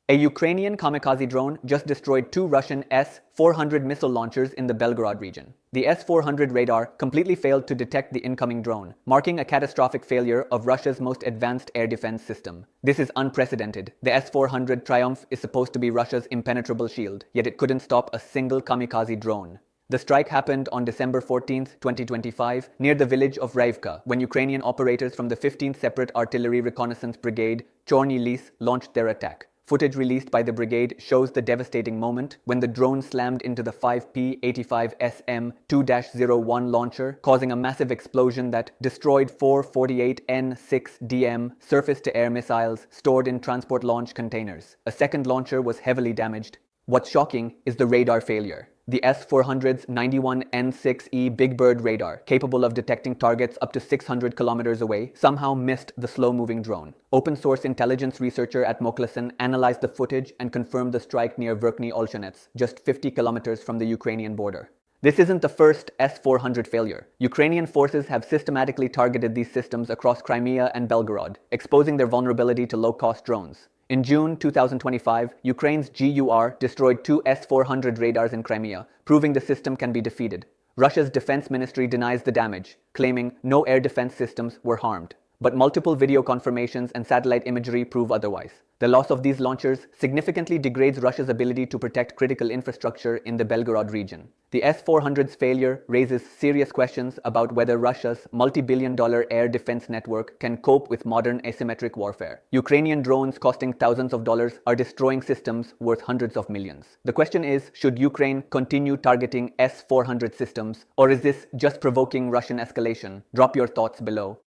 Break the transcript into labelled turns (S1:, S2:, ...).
S1: A Ukrainian kamikaze drone just destroyed two Russian S-400 missile launchers in the Belgorod region. The S-400 radar completely failed to detect the incoming drone, marking a catastrophic failure of Russia's most advanced air defense system. This is unprecedented. The S-400 Triumph is supposed to be Russia's impenetrable shield, yet it couldn't stop a single kamikaze drone. The strike happened on December 14, 2025, near the village of Rivka, when Ukrainian operators from the 15th Separate Artillery Reconnaissance Brigade, Chorny Lis, launched their attack. Footage released by the brigade shows the devastating moment when the drone slammed into the 5P-85SM-2-01 launcher, causing a massive explosion that destroyed four 48N6DM surface-to-air missiles stored in transport launch containers. A second launcher was heavily damaged. What's shocking is the radar failure. The S-400's 91N6E Big Bird radar, capable of detecting targets up to 600 kilometers away, somehow missed the slow-moving drone. Open-source intelligence researcher at Moklasin analyzed the footage and confirmed the strike near Verkhny Olshanets, just 50 kilometers from the Ukrainian border. This isn't the first S-400 failure. Ukrainian forces have systematically targeted these systems across Crimea and Belgorod, exposing their vulnerability to low-cost drones. In June 2025, Ukraine's GUR destroyed two S-400 radars in Crimea, proving the system can be defeated. Russia's defense ministry denies the damage, claiming no air defense systems were harmed. But multiple video confirmations and satellite imagery prove otherwise. The loss of these launchers significantly degrades Russia's ability to protect critical infrastructure in the Belgorod region. The S-400's failure raises serious questions about whether Russia's multi-billion-dollar air defense network can cope with modern asymmetric warfare. Ukrainian drones costing thousands of dollars are destroying systems worth hundreds of millions. The question is, should Ukraine continue targeting S-400 systems, or is this just provoking Russian escalation? Drop your thoughts below.